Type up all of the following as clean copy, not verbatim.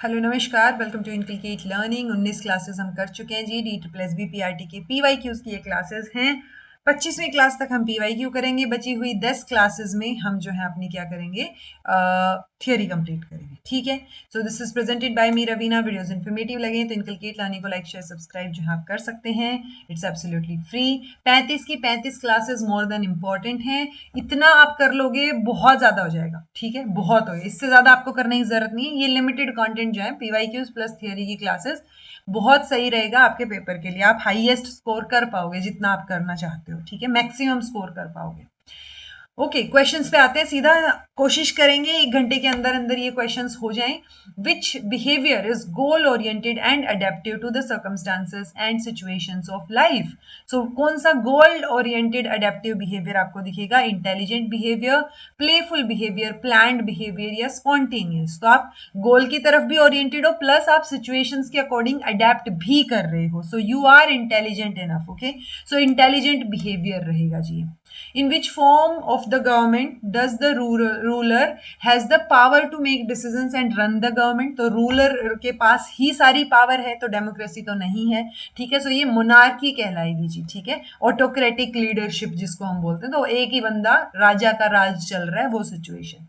Hello नमस्कार, welcome to inculcate learning. 19 classes हम कर चुके हैं जी। डी पीआरटी के पीवाईक्यूज की ये क्लासेस हैं। 25वीं क्लास तक हम पीवाईक्यू करेंगे। बची हुई 10 क्लासेस में हम जो है अपनी क्या करेंगे, थियोरी कंप्लीट करेंगे। ठीक है। सो this is presented by me Raveena. Videos informative लगे तो इनकलकेट लर्निंग को लाइक शेयर सब्सक्राइब जो है आप कर सकते हैं। It's absolutely free. 35 की 35 क्लासेस मोर देन इंपॉर्टेंट हैं। इतना आप कर लोगे बहुत ज्यादा हो जाएगा। ठीक है, बहुत हो गया, इससे ज्यादा आपको करने की जरूरत नहीं है। ये लिमिटेड कंटेंट जो है पीवाईक्यूज प्लस थियोरी की क्लासेस बहुत सही रहेगा आपके पेपर के लिए। आप हाईएस्ट स्कोर कर पाओगे जितना आप करना चाहते हो। ठीक है, मैक्सिमम स्कोर कर पाओगे। ओके, क्वेश्चंस पे आते हैं सीधा। कोशिश करेंगे 1 घंटे के अंदर अंदर ये क्वेश्चंस हो जाएं। Which behaviour is goal oriented and adaptive to the circumstances and situations of life. So कौन सा गोल ओरिएंटेड अडेप्टिव बिहेवियर आपको दिखेगा? Intelligent behaviour, playful behaviour, planned behaviour या स्पॉन्टेनियस। तो आप गोल की तरफ भी ओरिएंटेड हो, प्लस आप सिचुएशंस के अकॉर्डिंग अडेप्ट भी कर रहे हो। So you are intelligent enough. Okay, so intelligent behaviour रहेगा जी। In which form of the government does the ruler has the power to make decisions and run the government? तो ruler के पास ही सारी power है, तो डेमोक्रेसी तो नहीं है। ठीक है, सो ये मोनार्की कहलाएगी जी। ठीक है, ऑटोक्रेटिक लीडरशिप जिसको हम बोलते हैं, तो एक ही बंदा राजा का राज चल रहा है, वो situation.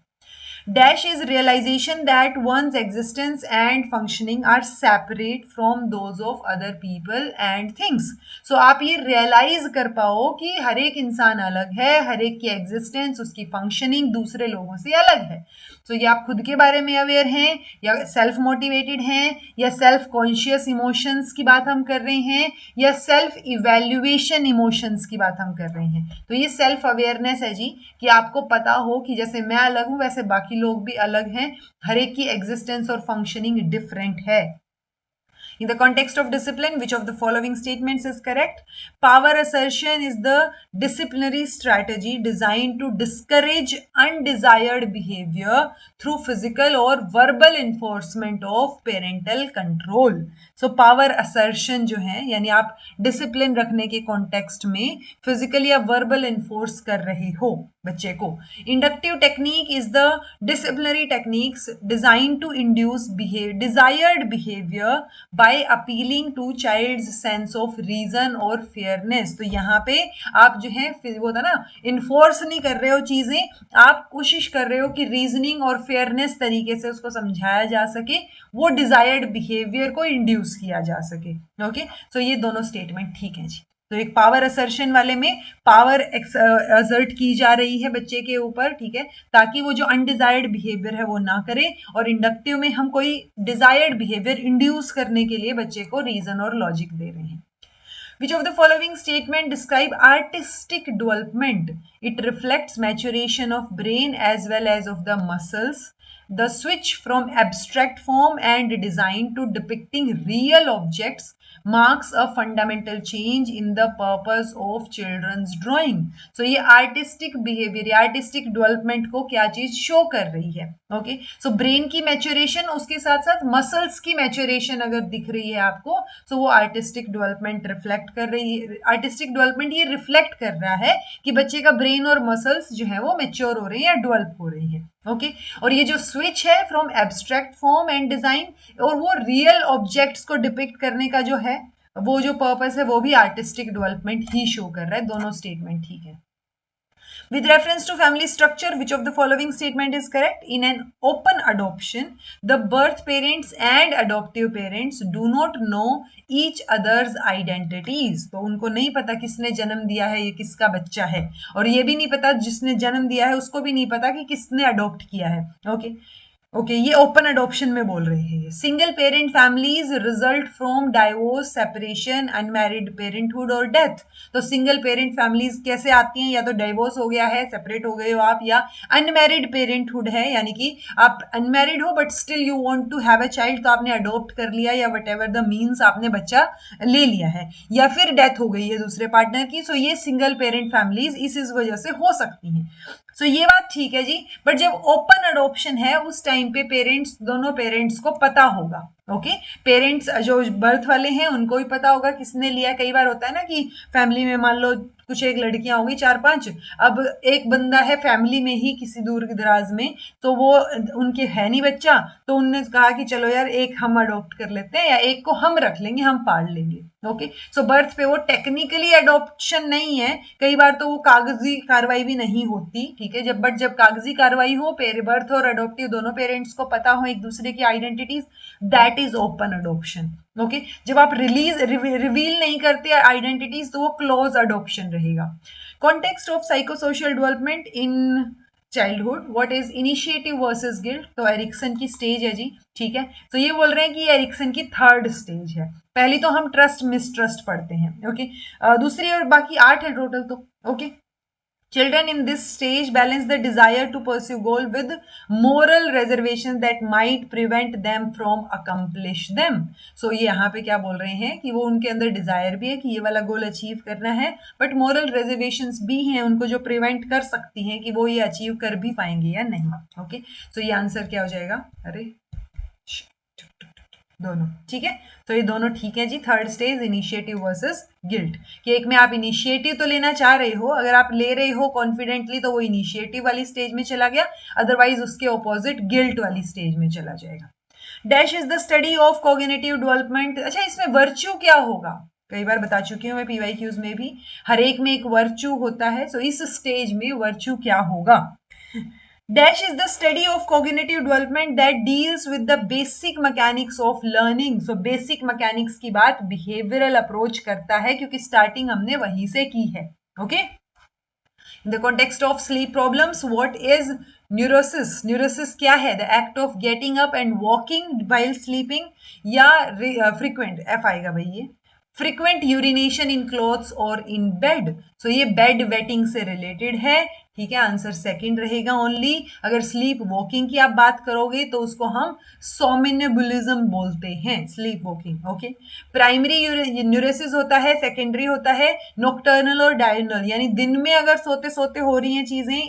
Dash is realization that one's existence and functioning are separate from those of other people and things. So आप ये realize कर पाओ कि हर एक इंसान अलग है, हर एक की एग्जिस्टेंस, उसकी फंक्शनिंग दूसरे लोगों से अलग है। तो ये आप खुद के बारे में अवेयर हैं, या सेल्फ मोटिवेटेड हैं, या सेल्फ कॉन्शियस इमोशंस की बात हम कर रहे हैं, या सेल्फ इवेल्युएशन इमोशंस की बात हम कर रहे हैं। तो ये सेल्फ अवेयरनेस है जी, कि आपको पता हो कि जैसे मैं अलग हूं वैसे बाकी लोग भी अलग हैं, हर एक की एग्जिस्टेंस और फंक्शनिंग डिफरेंट है। In the context of discipline, which of the following statements is correct? Power assertion is the disciplinary strategy designed to discourage undesired behavior through physical or verbal enforcement of parental control. So power assertion जो है, यानी आप discipline रखने के context में physical या verbal enforce कर रहे हो बच्चे को। Inductive technique is the disciplinary techniques design to induce desired behaviour by appealing to child's sense of reason और फेयरनेस। तो यहाँ पे आप जो है वो था ना, इन्फोर्स नहीं कर रहे हो चीजें, आप कोशिश कर रहे हो कि रीजनिंग और फेयरनेस तरीके से उसको समझाया जा सके, वो डिजायर्ड बिहेवियर को इंड्यूस किया जा सके। ओके, सो ये दोनों स्टेटमेंट ठीक है जी। तो एक पावर असर्शन वाले में पावर असर्ट की जा रही है बच्चे के ऊपर, ठीक है, ताकि वो जो अनडिजायर्ड बिहेवियर है वो ना करे, और इंडक्टिव में हम कोई डिजायर्ड बिहेवियर इंड्यूस करने के लिए बच्चे को रीजन और लॉजिक दे रहे हैं। Which of the following statement describe artistic development? It reflects maturation of brain as well as of the muscles. The switch from abstract form and design to depicting real objects marks a fundamental change in the purpose of children's drawing. So ये artistic behavior, artistic development को क्या चीज show कर रही है? Okay, so brain की maturation, उसके साथ साथ मसल्स की मैच्योरेशन अगर दिख रही है आपको, तो वो आर्टिस्टिक डेवलपमेंट रिफ्लेक्ट कर रही है। आर्टिस्टिक डेवलपमेंट ये रिफ्लेक्ट कर रहा है कि बच्चे का ब्रेन और मसल्स जो है वो मैच्योर हो रहे हैं या डेवलप हो रही है। ओके, और ये जो स्विच है from abstract form and design और वो रियल ऑब्जेक्ट्स को डिपिक्ट करने का जो है वो जो पर्पस है, वो भी आर्टिस्टिक डेवलपमेंट ही शो कर रहा है। दोनों स्टेटमेंट ठीक है। With reference to family structure, which of the following statement is correct? In an open adoption, the birth parents and adoptive parents do not know each other's identities. तो उनको नहीं पता किसने जन्म दिया है, ये किसका बच्चा है, और ये भी नहीं पता जिसने जन्म दिया है उसको भी नहीं पता कि किसने अडॉप्ट किया है। ओके, ओके, ये ओपन अडॉप्शन में बोल रहे हैं। Single parent families result from divorce, separation, unmarried parenthood और डेथ। तो सिंगल पेरेंट फैमिलीज कैसे आती हैं? या तो डाइवोर्स हो गया है, सेपरेट हो गए हो आप, या अनमैरिड पेरेंटहुड है, यानी कि आप अनमैरिड हो but still you want to have a child, तो आपने अडॉप्ट कर लिया, या वट एवर द मीन्स आपने बच्चा ले लिया है, या फिर डेथ हो गई है दूसरे पार्टनर की। सो ये सिंगल पेरेंट फैमिलीज इस वजह से हो सकती हैं। सो ये बात ठीक है जी, बट जब ओपन अडॉप्शन है उस टाइम पे पेरेंट्स, दोनों पेरेंट्स को पता होगा ओके पेरेंट्स जो बर्थ वाले हैं उनको भी पता होगा किसने लिया। कई बार होता है ना कि फैमिली में मान लो कुछ एक लड़कियां होंगी 4-5, अब एक बंदा है फैमिली में ही किसी दूर दराज में, तो वो उनके है नहीं बच्चा, तो उनने कहा कि चलो यार एक हम अडॉप्ट कर लेते हैं या एक को हम रख लेंगे, हम पाल लेंगे। ओके सो बर्थ पे वो टेक्निकली अडॉप्शन नहीं है, कई बार तो वो कागजी कार्रवाई भी नहीं होती, ठीक है। जब कागजी कार्रवाई हो, बर्थ और अडॉप्टिव दोनों पेरेंट्स को पता हो एक दूसरे की identities, that is open adoption. Okay जब आप रिवील नहीं करते आइडेंटिटीज तो वो क्लोज अडॉप्शन रहेगा। Context of psychosocial development in childhood, what is initiative versus guilt, तो एरिक्सन की स्टेज है जी, ठीक है। तो ये बोल रहे हैं कि एरिक्सन की 3rd स्टेज है। पहली तो हम ट्रस्ट मिसट्रस्ट पढ़ते हैं, ओके दूसरी और बाकी 8 है टोटल, तो okay Children in this stage balance the desire to pursue goal with moral reservations that might prevent them from accomplish them. So ये यहाँ पे क्या बोल रहे हैं कि वो उनके अंदर डिजायर भी है कि ये वाला गोल अचीव करना है, बट मोरल रेजर्वेशंस भी हैं उनको जो प्रिवेंट कर सकती हैं कि वो ये अचीव कर भी पाएंगे या नहीं। ओके सो ये आंसर क्या हो जाएगा, अरे दोनों, ठीक है। तो ये दोनों ठीक है जी। 3rd stage initiative versus guilt, कि एक में आप इनिशिएटिव तो लेना चाह रहे हो, अगर आप ले रहे हो कॉन्फिडेंटली तो वो इनिशिएटिव वाली स्टेज में चला गया, अदरवाइज उसके ऑपोजिट गिल्ट वाली स्टेज में चला जाएगा। Dash is the study of cognitive development. अच्छा इसमें वर्च्यू क्या होगा, कई बार बता चुकी हूँ मैं पीवाईक्यूज में भी, हर एक में एक वर्च्यू होता है। सो इस स्टेज में वर्च्यू क्या होगा। Dash is the study of cognitive development that deals with the basic mechanics of learning. So basic mechanics की बात behavioral approach करता है क्योंकि starting हमने वहीं से की है। Okay? In the context of sleep problems, what is neurosis? Neurosis क्या है? The act of getting up and walking while sleeping या frequent F आएगा भाई ये frequent urination in clothes or in bed. So ये bed wetting से related है, ठीक है। आंसर सेकंड रहेगा ओनली। अगर स्लीप वॉकिंग की आप बात करोगे तो उसको हम सोमिनेबुलिज्म बोलते हैं, sleep walking. Okay primary neurosis होता है, सेकेंडरी होता है नॉकटर्नल और डायर्नल, यानी दिन में अगर सोते सोते हो रही हैं चीजें,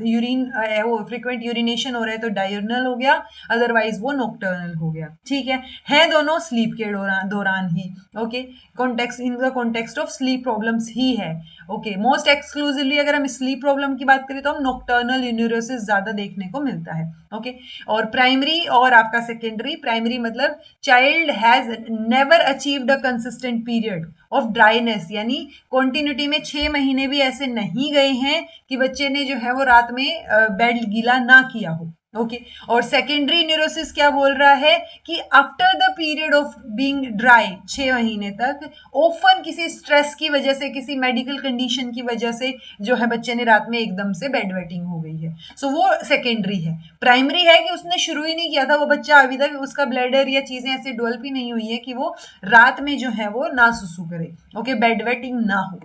यूरिन वो फ्रीक्वेंट यूरिनेशन हो रहा है तो डायर्नल हो गया, अदरवाइज वो नॉकटर्नल हो गया, ठीक है दोनों स्लीप के दौरान ही। Okay context in the context of sleep problems ही है। ओके मोस्ट एक्सक्लूसिवली अगर हम स्लीप प्रॉब्लम की बात करें तो हम नॉकटर्नल न्यूरोसिस ज्यादा देखने को मिलता है। ओके और प्राइमरी और आपका सेकेंडरी, प्राइमरी मतलब child has never achieved a consistent period of dryness, यानी कॉन्टिन्यूटी में 6 महीने भी ऐसे नहीं गए हैं कि बच्चे ने जो है वो रात में बेड गीला ना किया हो। ओके और सेकेंडरी न्यूरोसिस क्या बोल रहा है कि after the period of being dry 6 महीने तक ओफन किसी स्ट्रेस की वजह से, किसी मेडिकल कंडीशन की वजह से जो है बच्चे ने रात में एकदम से बेड वेटिंग हो गई है, सो वो सेकेंडरी है। प्राइमरी है कि उसने शुरू ही नहीं किया था, वो बच्चा अभी तक उसका ब्लैडर या चीजें ऐसे डेवलप ही नहीं हुई है कि वो रात में जो है वो ना सुसु करे, ओके बेड वेटिंग ना हो।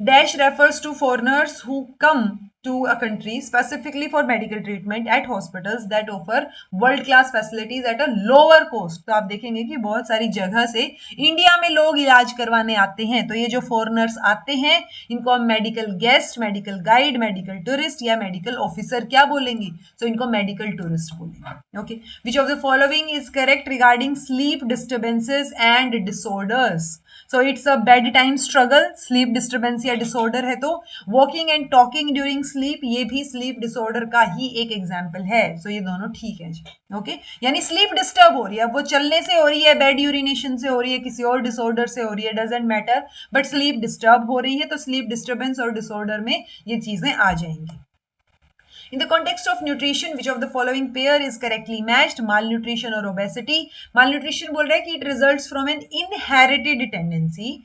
Dash refers to foreigners who come to a country specifically for medical treatment at hospitals that offer world class facilities at a lower cost. तो आप देखेंगे कि बहुत सारी जगह से इंडिया में लोग इलाज करवाने आते हैं, तो ये जो फॉरेनर्स आते हैं इनको हम medical guest, medical guide, medical tourist या मेडिकल ऑफिसर क्या बोलेंगे, तो इनको मेडिकल टूरिस्ट बोलेंगे। Okay which of the following is correct regarding sleep disturbances and disorders. So it's a bed time struggle, sleep disturbance या डिसऑर्डर है तो walking and talking during sleep ये भी स्लीप डिसऑर्डर का ही एक एग्जाम्पल है। सो ये दोनों ठीक है जी। ओके यानी स्लीप डिस्टर्ब हो रही है, वो चलने से हो रही है, बेड यूरिनेशन से हो रही है, किसी और डिसऑर्डर से हो रही है, doesn't matter, but sleep disturb हो रही है तो स्लीप डिस्टर्बेंस और डिसऑर्डर में ये चीजें आ जाएंगी। In the context of nutrition, which of the following pair is correctly matched? Malnutrition or obesity? Malnutrition बोल रहा है कि it results from an inherited tendency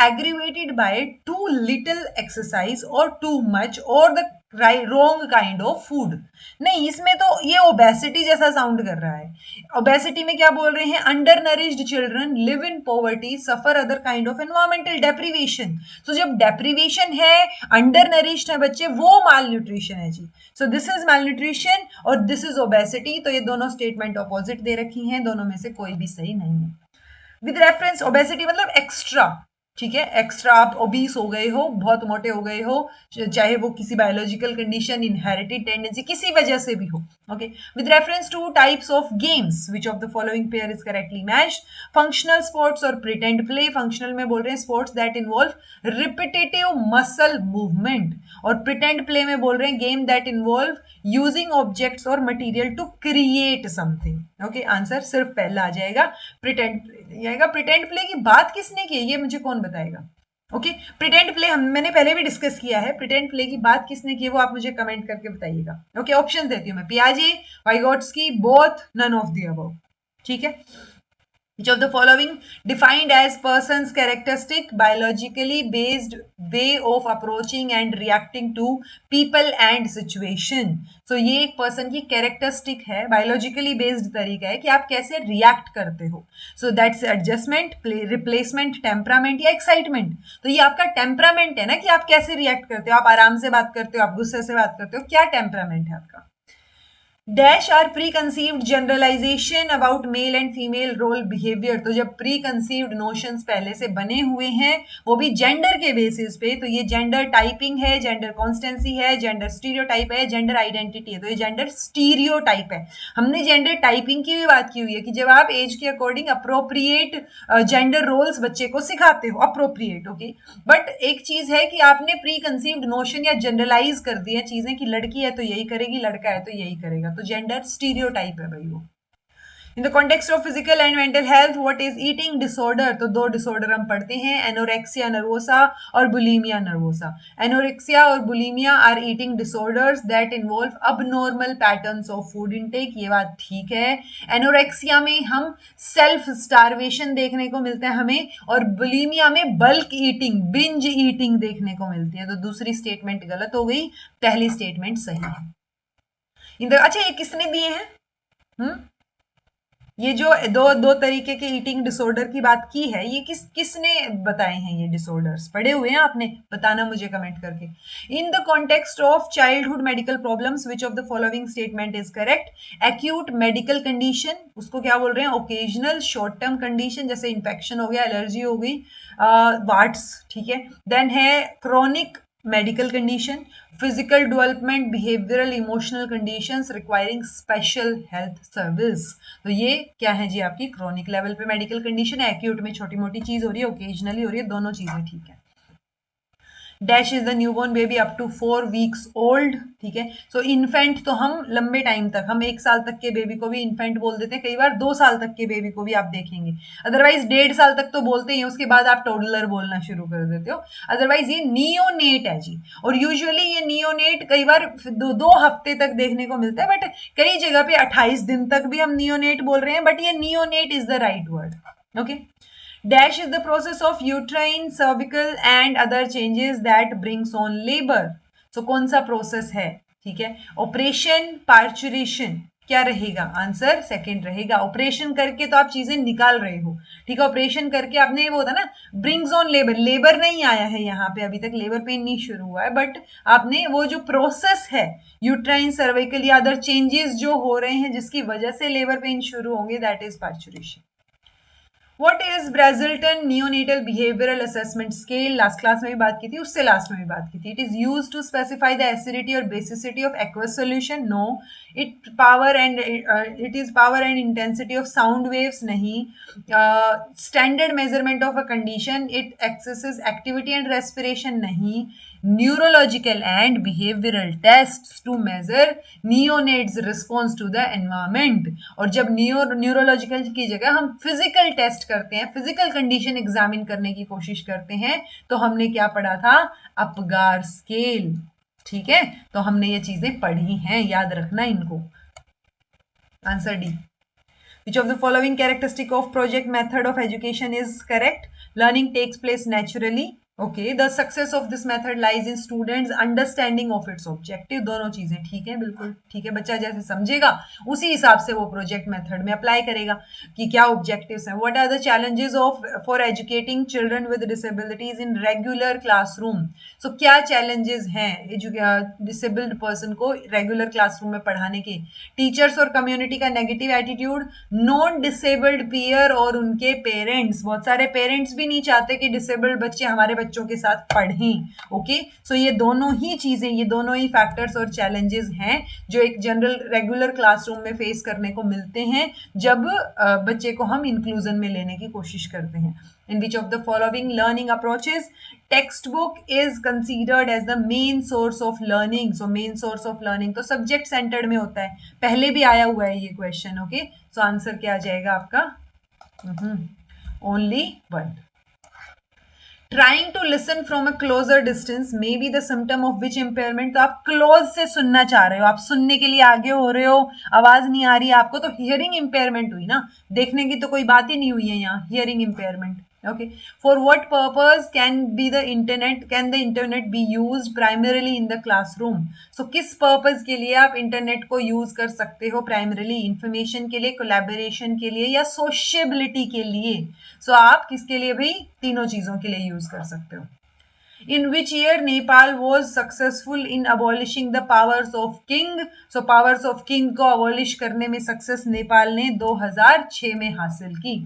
aggravated by too little exercise or too much or the wrong kind of food. नहीं इसमें तो ये obesity जैसा sound कर रहा है। ओबेसिटी में क्या बोल रहे हैं, under nourished children live in poverty suffer other kind of environmental deprivation. तो जब डेप्रीवेशन है, अंडर नरिश्ड है बच्चे, वो माल न्यूट्रिशन है जी। So this is malnutrition और दिस इज ओबेसिटी, तो ये दोनों स्टेटमेंट ऑपोजिट दे रखी हैं, दोनों में से कोई भी सही नहीं है। विद रेफरेंस ओबेसिटी मतलब एक्स्ट्रा, ठीक है, एक्स्ट्रा आप ओबीस हो गए हो, बहुत मोटे हो गए हो, चाहे वो किसी बायोलॉजिकल कंडीशन, इनहेरिटेड टेंडेंसी, किसी वजह से भी हो। Okay, with reference to types of games, which of the following pair is correctly matched? Functional sports और प्रिटेंड प्ले। फंक्शनल में बोल रहे हैं sports that involve repetitive muscle movement, और प्रिटेंड प्ले में बोल रहे हैं game that involve using objects और material to create something. Okay, answer सिर्फ पहला आ जाएगा, प्रिटेंड प्ले आएगा। प्रिटेंड प्ले की बात किसने की है ये मुझे कौन बताएगा? ओके, प्रिटेंड प्ले मैंने पहले भी डिस्कस किया है, प्रिटेंड प्ले की बात किसने की है वो आप मुझे कमेंट करके बताइएगा। ओके, ऑप्शन देती हूँ मैं, पियाजे, Vygotsky, both, none of the above. ठीक है, which of the following defined as person's characteristic biologically based way of approaching and reacting to people and situation? So ये एक पर्सन की कैरेक्टरिस्टिक है, बायोलॉजिकली बेस्ड तरीका है कि आप कैसे रिएक्ट करते हो। So that's adjustment, replacement, temperament या एक्साइटमेंट। तो ये आपका टेम्परामेंट है ना, कि आप कैसे रिएक्ट करते हो, आप आराम से बात करते हो, आप गुस्से से बात करते हो, क्या टेम्परामेंट है आपका? Dash are preconceived generalisation about male and female role behaviour. तो जब प्री कंसीव्ड नोशंस पहले से बने हुए हैं, वो भी जेंडर के बेसिस पे, तो ये जेंडर टाइपिंग है, जेंडर कॉन्स्टेंसी है, जेंडर स्टीरियोटाइप है, जेंडर आइडेंटिटी है। तो ये जेंडर स्टीरियोटाइप है। हमने जेंडर टाइपिंग की भी बात की हुई है कि जब आप एज के अकॉर्डिंग अप्रोप्रिएट जेंडर रोल्स बच्चे को सिखाते हो, अप्रोप्रिएट। ओके, बट एक चीज है कि आपने प्री कंसीव्ड नोशन या जनरलाइज कर दी है चीजें कि लड़की है तो यही करेगी, लड़का है तो यही करेगा, तो जेंडर स्टीरियोटाइप है भाई वो। In the context of physical and mental health, what is eating disorder? तो दो डिसऑर्डर हम पढ़ते हैं, एनोरेक्सिया नर्वोसा और बुलिमिया नर्वोसा। एनोरेक्सिया और bulimia are eating disorders that involve abnormal patterns of food intake. ये बात ठीक है। एनोरेक्सिया में हम सेल्फ स्टारवेशन देखने को मिलता है हमें, और बुलिमिया में बल्क ईटिंग, बिंज ईटिंग देखने को मिलती है। तो दूसरी स्टेटमेंट गलत हो गई, पहली स्टेटमेंट सही है। अच्छा, ये किसने दिए हैं? ये जो दो दो तरीके के ईटिंग डिसऑर्डर की बात की है, ये किसने बताए हैं? ये डिसऑर्डर्स पढ़े हुए हैं आपने? बताना मुझे कमेंट करके। इन the context of childhood medical problems, which of the following statement is correct? Acute medical condition, उसको क्या बोल रहे हैं? ओकेजनल शॉर्ट टर्म कंडीशन, जैसे इन्फेक्शन हो गया, एलर्जी हो गई, वाट्स। ठीक है, देन है chronic medical condition, physical development, behavioural emotional conditions requiring special health service. तो ये क्या है जी? आपकी क्रोनिक लेवल पे मेडिकल कंडीशन है, एक्यूट में छोटी मोटी चीज हो रही है, ओकेजनली हो रही है, दोनों चीजें ठीक है। Dash is the newborn baby up to 4 weeks old. ठीक है, सो इन्फेंट तो हम लंबे टाइम तक, हम 1 साल तक के बेबी को भी इन्फेंट बोल देते हैं, कई बार 2 साल तक के बेबी को भी आप देखेंगे। अदरवाइज 1.5 साल तक तो बोलते ही हैं, उसके बाद आप टोडलर बोलना शुरू कर देते हो। अदरवाइज ये नियोनेट है जी, और यूजुअली ये नियोनेट कई बार 2 हफ्ते तक देखने को मिलता है, बट कई जगह पे 28 दिन तक भी हम नियोनेट बोल रहे हैं, बट ये neonate is the right word. Okay, dash is the process of uterine, cervical and other changes that brings on labour. So कौन सा प्रोसेस है? ठीक है, ऑपरेशन, पार्चुरेशन, क्या रहेगा? आंसर सेकंड रहेगा। ऑपरेशन करके तो आप चीजें निकाल रहे हो, ठीक है, ऑपरेशन करके आपने वो होता ना, ब्रिंग्स ऑन लेबर, लेबर नहीं आया है यहाँ पे, अभी तक लेबर पेन नहीं शुरू हुआ है, बट आपने वो जो प्रोसेस है, यूट्राइन, सर्विकल या अदर चेंजेस जो हो रहे हैं जिसकी वजह से लेबर पेन शुरू होंगे, that is parturition. What is Brazelton neonatal behavioral assessment scale? Last class में भी बात की थी, उससे लास्ट में भी बात की थी। It is used to specify the acidity or basicity of aqueous solution. No. It is power and intensity of sound waves. नहीं. Standard measurement of a condition. It accesses activity and respiration. नहीं. Neurological and behavioral tests to measure neonates response to the environment. और जब neurological की जगह हम physical test करते हैं, physical condition examine करने की कोशिश करते हैं, तो हमने क्या पढ़ा था? Apgar scale. ठीक है, तो हमने ये चीजें पढ़ी हैं, याद रखना इनको। Answer D. Which of the following characteristic of project method of education is correct? Learning takes place naturally. Okay, the success of this method lies in students understanding of its objective. दोनों चीजें ठीक है, बिल्कुल ठीक है। बच्चा जैसे समझेगा उसी हिसाब से वो प्रोजेक्ट मेथड में अप्लाई करेगा कि क्या ऑब्जेक्टिव्स हैं। What are the challenges of for educating children with disabilities in regular classroom. So क्या चैलेंजेस हैं डिसेबल्ड पर्सन को रेगुलर क्लासरूम में पढ़ाने के। टीचर्स और कम्युनिटी का negative attitude, non disabled peer और उनके पेरेंट्स। बहुत सारे पेरेंट्स भी नहीं चाहते कि डिसेबल्ड बच्चे हमारे बच्चों के साथ पढ़ें। ओके, सो ये दोनों ही चीजें, ये दोनों ही फैक्टर्स और चैलेंजेस हैं जो एक जनरल रेगुलर क्लासरूम में फेस करने को मिलते हैं जब बच्चे को हम इंक्लूजन में लेने की कोशिश करते हैं। In which of the following learning approaches textbook is considered as the main source of learning? So main source of learning तो subject centered में होता है, पहले भी आया हुआ है ये क्वेश्चन। ओके, सो आंसर क्या आ जाएगा आपका? Only one. Trying to listen from a closer distance may be the symptom of which impairment. तो आप क्लोज से सुनना चाह रहे हो, आप सुनने के लिए आगे हो रहे हो, आवाज नहीं आ रही है आपको, तो हियरिंग इम्पेयरमेंट हुई ना, देखने की तो कोई बात ही नहीं हुई है यहाँ, hearing impairment. Okay, for what purpose can the internet be used primarily in the classroom. So किस पर्पस के लिए आप इंटरनेट को यूज कर सकते हो प्राइमरीली? इंफॉर्मेशन के लिए, कोलैबोरेशन के लिए, या सोशियबिलिटी के लिए। सो आप किसके लिए भाई? तीनों चीजों के लिए यूज कर सकते हो। In which year Nepal was successful in abolishing the powers of king? So powers of king को abolish करने में सक्सेस नेपाल ने 2006 में हासिल की।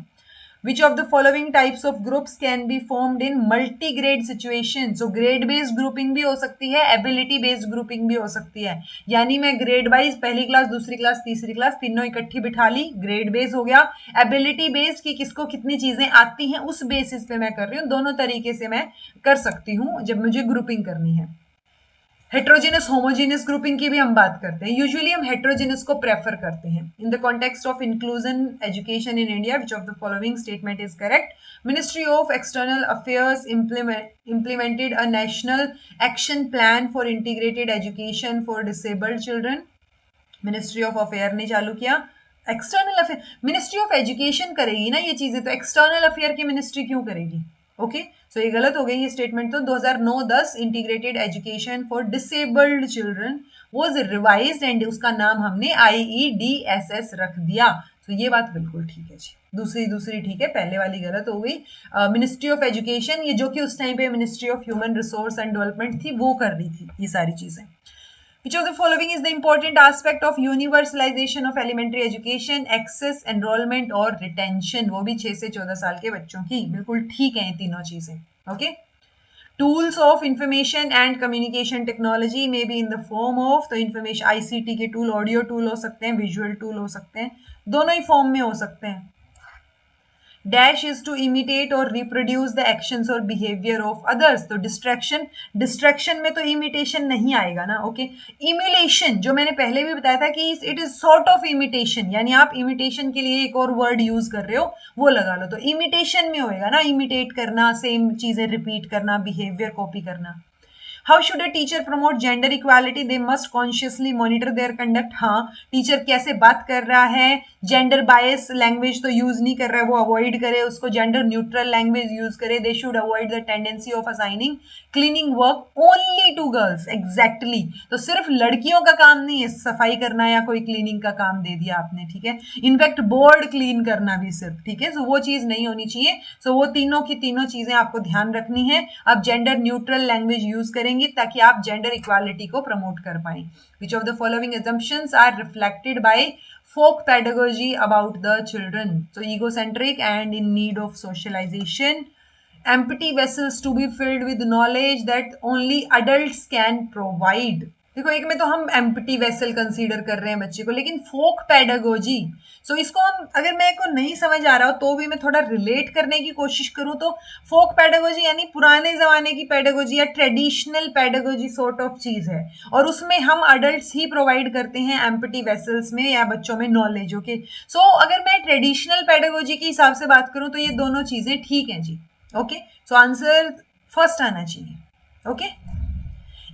Which of the following types of groups can be formed in multi-grade situation? So grade based grouping भी हो सकती है, ability based grouping भी हो सकती है। यानी मैं ग्रेड वाइज पहली क्लास, दूसरी क्लास, तीसरी क्लास तीनों इकट्ठी बिठा ली, ग्रेड बेस हो गया। एबिलिटी बेस्ड की किसको कितनी चीजें आती हैं उस बेसिस पे मैं कर रही हूँ। दोनों तरीके से मैं कर सकती हूँ जब मुझे ग्रुपिंग करनी है। हेट्रोजेनस होमोजेनस ग्रुपिंग की भी हम बात करते हैं। यूजुअली हम हेट्रोजेनस को प्रेफर करते हैं। इन the context of inclusion education in India, which of the following statement is correct? Ministry of external affairs implemented a national action plan for integrated education for disabled children। Ministry of affair ने चालू किया। External affair, ministry of education करेगी ना ये चीजें, तो external affair की ministry क्यों करेगी? ओके, सो ये गलत हो गई ये स्टेटमेंट। तो 2009-10 integrated education for disabled children was revised and उसका नाम हमने IEDSS रख दिया। तो ये बात बिल्कुल ठीक है जी। दूसरी ठीक है, पहले वाली गलत हो गई। मिनिस्ट्री ऑफ एजुकेशन, ये जो कि उस टाइम पे ministry of human resource and development थी, वो कर रही थी ये सारी चीजें। Which of the following is the important aspect of universalization of elementary education? Access, enrollment और retention। वो भी 6 से 14 साल के बच्चों की। बिल्कुल ठीक है ये तीनों चीजें। Okay, tools of information and communication technology में be in the form of, तो इंफॉर्मेशन ICT के टूल, ऑडियो टूल हो सकते हैं, विजुअल टूल हो सकते हैं, दोनों ही फॉर्म में हो सकते हैं। डैश इज टू इमिटेट और रिप्रोड्यूस द एक्शंस और बिहेवियर ऑफ अदर्स। तो डिस्ट्रैक्शन में तो इमिटेशन नहीं आएगा ना। ओके, इम्यूलेशन जो मैंने पहले भी बताया था कि it is sort of imitation, यानी आप इमिटेशन के लिए एक और वर्ड यूज कर रहे हो, वो लगा लो। तो इमिटेशन में होएगा ना, इमिटेट करना, सेम चीजें रिपीट करना, बिहेवियर कॉपी करना। How should a teacher promote gender equality? They must consciously monitor there conduct. हाँ, टीचर कैसे बात कर रहा है, जेंडर बायस लैंग्वेज तो यूज नहीं कर रहा है, वो अवॉइड करे, उसको जेंडर न्यूट्रल लैंग्वेज यूज करे। They should avoid the tendency of assigning cleaning work only to girls. Exactly, तो सिर्फ लड़कियों का काम नहीं है सफाई करना या कोई क्लीनिंग का काम दे दिया आपने, ठीक है। इनफैक्ट बोर्ड क्लीन करना भी सिर्फ, ठीक है। सो वो चीज नहीं होनी चाहिए। सो वो तीनों की तीनों चीजें आपको ध्यान रखनी है। आप जेंडर न्यूट्रल लैंग्वेज यूज करेंगे ताकि आप जेंडर इक्वालिटी को प्रमोट कर पाए। Which of the following assumptions are reflected by folk pedagogy about the children? So egocentric and in need of socialization, empty vessels to be filled with knowledge that only adults can provide। देखो, एक में तो हम empty vessel consider कर रहे हैं बच्चे को, लेकिन फोक पैडागोजी, सो इसको हम, अगर मेरे को नहीं समझ आ रहा हो तो भी मैं थोड़ा रिलेट करने की कोशिश करूं तो फोक पैडागोजी यानी पुराने जमाने की पैडागोजी या ट्रेडिशनल पैडागोजी सॉर्ट ऑफ चीज है, और उसमें हम अडल्ट्स ही प्रोवाइड करते हैं एम्प्टी वेसल्स में या बच्चों में नॉलेज। ओके, सो अगर मैं ट्रेडिशनल पैडागोजी के हिसाब से बात करूं तो ये दोनों चीजें ठीक हैं जी। ओके, सो आंसर फर्स्ट आना चाहिए। Okay,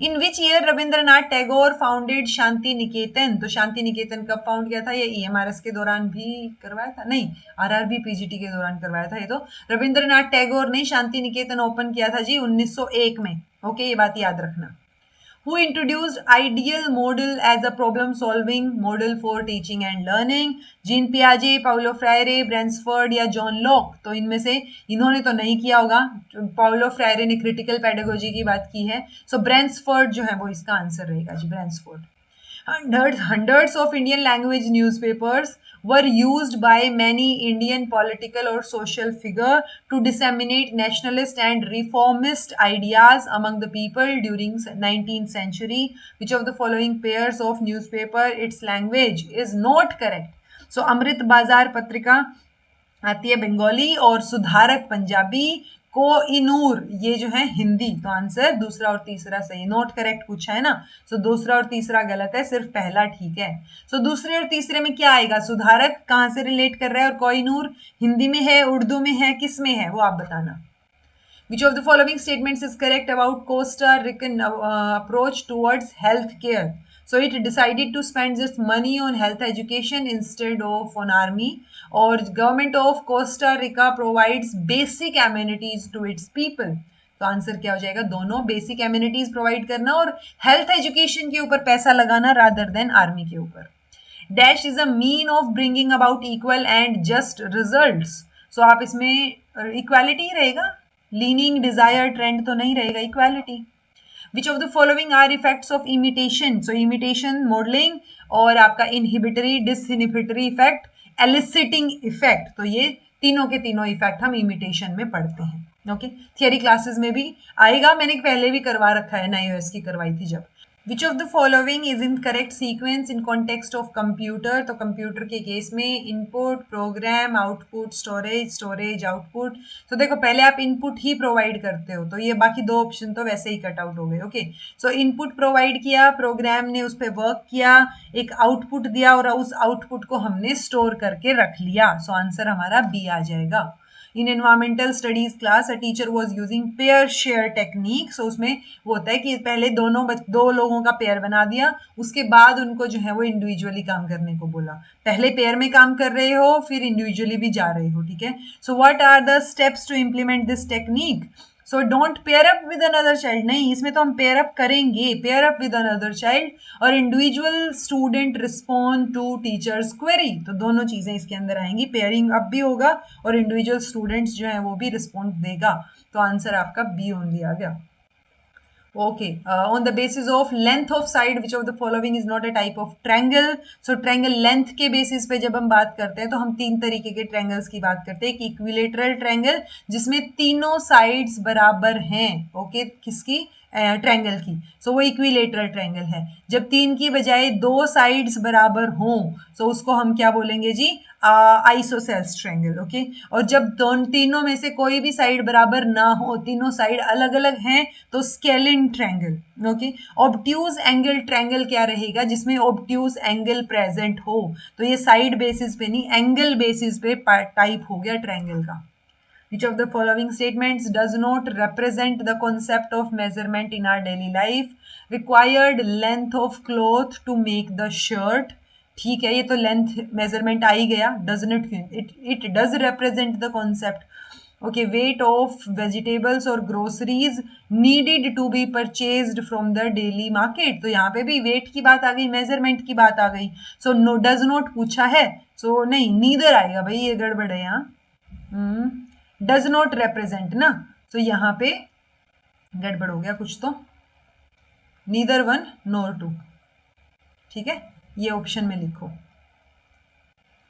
in which year Rabindranath Tagore founded Shantiniketan? तो शांति निकेतन कब फाउंड किया था? ये ईएमआरएस के दौरान भी करवाया था? नहीं, आरआरबी पीजीटी के दौरान करवाया था ये तो। रविंद्रनाथ टैगोर ने शांति निकेतन ओपन किया था जी 1901 में। ओके, ये बात याद रखना। Who introduced ideal model as a problem solving model for teaching and learning? Jean पियाजे, पाउलो फ्रायरे, ब्रेंसफोर्ड या जॉन लॉक? तो इनमें से इन्होंने तो नहीं किया होगा। पाउलो फ्रायरे ने क्रिटिकल पेडागोजी की बात की है, सो ब्रेंसफोर्ड जो है वो इसका आंसर रहेगा जी, ब्रेंसफोर्ड। Hundreds of Indian language newspapers were used by many Indian political or social figure to disseminate nationalist and reformist ideas among the people during 19th century. Which of the following pairs of newspaper its language is not correct? So अमृत बाजार पत्रिका आती है बंगाली और सुधारक पंजाबी, कोइनूर ये जो है हिंदी। तो आंसर दूसरा और तीसरा सही, नोट करेक्ट पूछा है ना, सो दूसरा और तीसरा गलत है, सिर्फ पहला ठीक है। सो दूसरे और तीसरे में क्या आएगा? सुधारक कहाँ से रिलेट कर रहा है और कोइनूर हिंदी में है, उर्दू में है, किस में है वो आप बताना। Which of the following statements is correct about Costa Rican approach towards health care? So it decided to spend its money on health education instead of on army, or government of Costa Rica provides basic amenities to its people. तो answer क्या हो जाएगा? दोनों, basic amenities provide करना और health education के ऊपर पैसा लगाना रादर देन आर्मी के ऊपर। Dash is a mean of bringing about equal and just results. So आप इसमें इक्वालिटी रहेगा, लीनिंग, डिजायर, ट्रेंड तो नहीं रहेगा, equality. Which of the following are effects of imitation? So imitation, modelling और आपका inhibitory, disinhibitory effect, eliciting effect. तो ये तीनों के तीनों इफेक्ट हम इमिटेशन में पढ़ते हैं। ओके, थियरी क्लासेस में भी आएगा, मैंने पहले भी करवा रखा है, NIOS की करवाई थी जब। Which of the following is in correct sequence in context of computer? तो कंप्यूटर के केस में input, program, output, storage, storage, output. तो देखो पहले आप इनपुट ही प्रोवाइड करते हो, तो ये बाकी दो ऑप्शन तो वैसे ही कट आउट हो गए। ओके, सो इनपुट प्रोवाइड किया, प्रोग्राम ने उस पर वर्क किया, एक आउटपुट दिया और उस आउटपुट को हमने स्टोर करके रख लिया। सो आंसर हमारा बी आ जाएगा। In environmental studies class a teacher was using pair share technique. So उसमें वो होता है कि पहले दो लोगों का पेयर बना दिया, उसके बाद उनको जो है वो इंडिविजुअली काम करने को बोला। पहले पेयर में काम कर रहे हो, फिर इंडिविजुअली भी जा रहे हो, ठीक है। So what are the steps to implement this technique? So don't pair up with another child, नहीं, इसमें तो हम पेयर अप करेंगे, pair up with another child, और individual student respond to teachers query. तो दोनों चीजें इसके अंदर आएंगी, पेयरिंग अप भी होगा और इंडिविजुअल स्टूडेंट्स जो है वो भी रिस्पॉन्ड देगा। तो आंसर आपका बी ओनली आ गया। Okay, on the basis of length of side, which of the following is not a type of triangle? So triangle length के basis पे जब हम बात करते हैं तो हम तीन तरीके के triangles की बात करते हैं। एक equilateral triangle जिसमें तीनों sides बराबर हैं, okay, किसकी? ट्रायंगल की। सो वो इक्विलेटरल ट्रायंगल है। जब तीन की बजाय दो साइड्स बराबर हों तो उसको हम क्या बोलेंगे जी? Isosceles triangle. ओके, और जब तीनों में से कोई भी साइड बराबर ना हो, तीनों साइड अलग अलग हैं, तो scalene triangle. Okay, obtuse angle triangle क्या रहेगा? जिसमें ऑब्ट्यूज एंगल प्रेजेंट हो। तो ये साइड बेसिस पे नहीं, एंगल बेसिस पे टाइप हो गया ट्रायंगल का। Which of the following statements does not represent the concept of measurement in our daily life? Required length of cloth to make the shirt. ठीक है, ये तो लेंथ मेजरमेंट आ ही गया। Doesn't it does represent the concept. Okay, weight of vegetables और groceries needed to be purchased from the daily market. तो यहाँ पे भी वेट की बात आ गई, मेजरमेंट की बात आ गई। सो नो, डज नॉट पूछा है, सो नहीं, नीदर आएगा भाई, ये गड़बड़ है यहाँ। डज नॉट रिप्रेजेंट ना, तो यहाँ पे गड़बड़ हो गया कुछ, तो नीदर वन नोर टू, ठीक है, ये ऑप्शन में लिखो,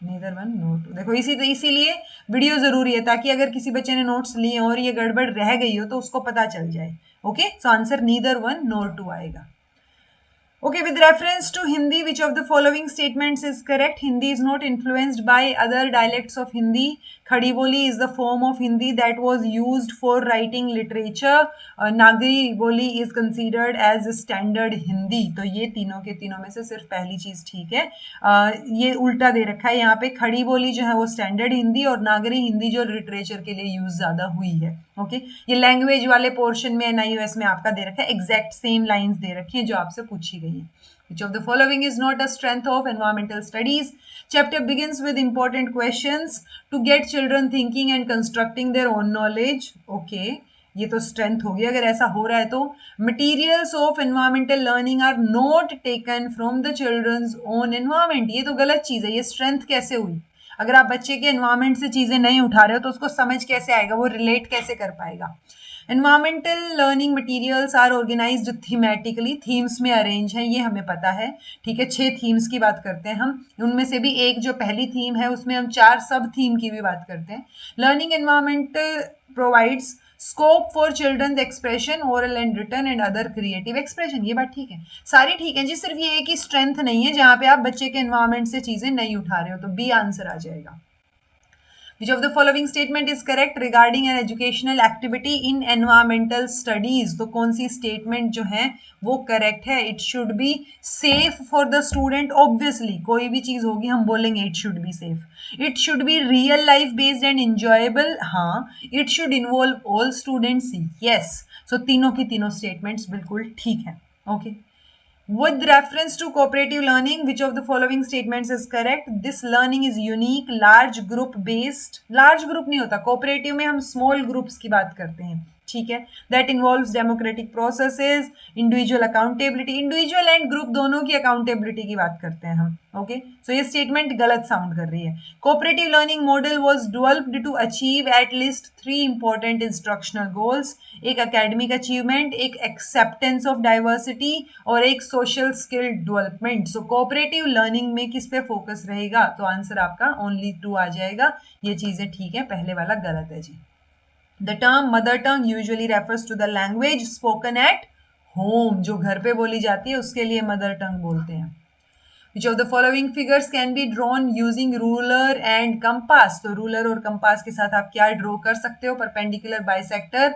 नीदर वन नोर टू। देखो इसीलिए वीडियो जरूरी है, ताकि अगर किसी बच्चे ने नोट्स लिए और ये गड़बड़ रह गई हो तो उसको पता चल जाए। Okay, so answer neither one nor two आएगा। Okay, with reference to Hindi, which of the following statements is correct? Hindi is not influenced by other dialects of Hindi. Khadi Boli is the form of Hindi that was used for writing literature. Nagari Boli is considered as standard Hindi. तो ये तीनों के तीनों में से सिर्फ पहली चीज ठीक है. ये उल्टा दे रखा है यहाँ पे. खड़ी बोली जो है वो स्टैंडर्ड हिंदी और नागरी हिंदी जो लिटरेचर के लिए यूज ज्यादा हुई है. ओके, ये लैंग्वेज वाले पोर्शन में NIOS में आपका दे रखा है. एग्जैक्ट सेम लाइंस दे रखी है जो आपसे पूछी गई है. Which of the following is not a strength of environmental studies? Chapter begins with important questions to get children thinking and constructing their own knowledge. Okay, ये तो स्ट्रेंथ होगी. अगर ऐसा हो रहा है तो materials of environmental learning are not taken from the children's own environment. ये तो गलत चीज है. ये स्ट्रेंथ कैसे हुई? अगर आप बच्चे के एनवायरमेंट से चीजें नहीं उठा रहे हो तो उसको समझ कैसे आएगा, वो रिलेट कैसे कर पाएगा? Environmental learning materials are organised thematically. Themes में अरेंज है, ये हमें पता है. ठीक है, 6 थीम्स की बात करते हैं हम. उनमें से भी एक जो पहली थीम है उसमें हम 4 सब थीम की भी बात करते हैं. Learning environment provides scope for children's expression, oral and written and other creative expression. ये बात ठीक है, सारी ठीक है जी. सिर्फ ये एक ही स्ट्रेंथ नहीं है जहां पे आप बच्चे के एनवायरमेंट से चीजें नहीं उठा रहे हो. तो बी आंसर आ जाएगा. Which of the following statement is correct regarding an educational activity in environmental studies? तो कौन सी statement जो है वो correct है? It should be safe for the student. Obviously कोई भी चीज होगी हम बोलेंगे it should be safe. It should be real life based and enjoyable. हाँ. It should involve all students. Yes. So तीनों की तीनों statements बिल्कुल ठीक है. Okay. With reference to cooperative learning, which of the following statements is correct? This learning is unique, large group based. Large group नहीं होता, cooperative में हम small groups की बात करते हैं. ठीक है, that involves democratic processes, individual accountability. Individual and group दोनों की accountability की बात करते हैं हम. Okay, so ये statement गलत sound कर रही है. Cooperative learning model was developed to achieve at least 3 important instructional goals. एक academic achievement, एक acceptance of diversity और एक social skill development. So cooperative learning में किस पे focus रहेगा? तो आंसर आपका only 2 आ जाएगा. ये चीजें ठीक है, पहले वाला गलत है जी. The term mother tongue usually refers to the language spoken at home. जो घर पे बोली जाती है उसके लिए mother tongue बोलते हैं. Which of the following figures can be drawn using ruler and compass? तो ruler और compass के साथ आप क्या draw कर सकते हो? Perpendicular bisector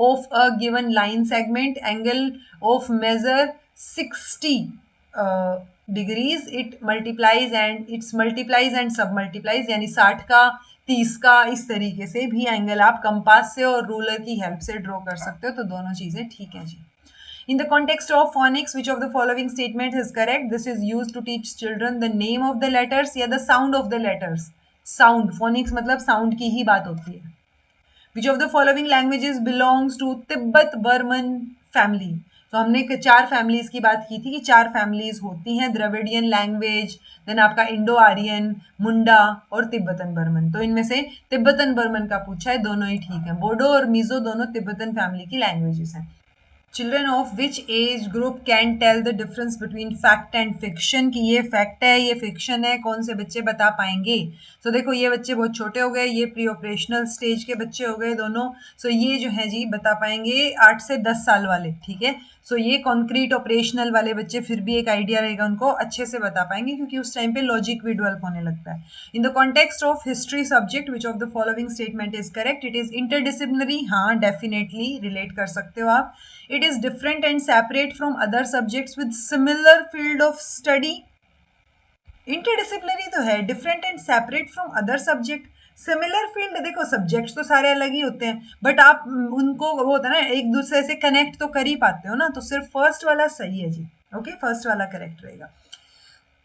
of a given line segment, angle of measure 60 degrees. It multiplies and submultiplies. यानी 60 का 30 का इस तरीके से भी एंगल आप कंपास से और रूलर की हेल्प से ड्रॉ कर सकते हो. तो दोनों चीजें ठीक है जी. In the context of phonics, which of the following statement is correct? This is used to teach children the name of the letters या the sound of the letters. Sound, phonics मतलब sound की ही बात होती है. Which of the following languages belongs to Tibbet-Burman family? तो हमने 4 families की बात की थी कि 4 फैमिलीज होती हैं. द्रविडियन लैंग्वेज, देन आपका इंडो आर्यन, मुंडा और तिब्बतन बर्मन. तो इनमें से तिब्बतन बर्मन का पूछा है, दोनों ही ठीक है. बोडो और मिजो दोनों तिब्बतन फैमिली की लैंग्वेजेस हैं. Children of which age group can tell the difference between fact and fiction? कि ये फैक्ट है, ये फिक्शन है, कौन से बच्चे बता पाएंगे? तो देखो ये बच्चे बहुत छोटे हो गए, ये प्री ऑपरेशनल स्टेज के बच्चे हो गए दोनों. सो ये जो है जी बता पाएंगे 8 से 10 साल वाले. ठीक है, सो ये कॉन्क्रीट ऑपरेशनल वाले बच्चे फिर भी एक आइडिया रहेगा उनको, अच्छे से बता पाएंगे क्योंकि उस टाइम पे लॉजिक भी डेवलप होने लगता है. इन the context of history subject, which of the following statement is correct? It is interdisciplinary. हाँ, डेफिनेटली रिलेट कर सकते हो आप. It is different and separate from other subjects with similar field of study. Interdisciplinary तो है, different and separate from other subject. Similar field, देखो subjects तो सारे अलग ही होते हैं बट आप उनको वो होता है ना एक दूसरे से कनेक्ट तो कर ही पाते हो ना. तो सिर्फ फर्स्ट वाला सही है जी. ओके, फर्स्ट वाला करेक्ट रहेगा.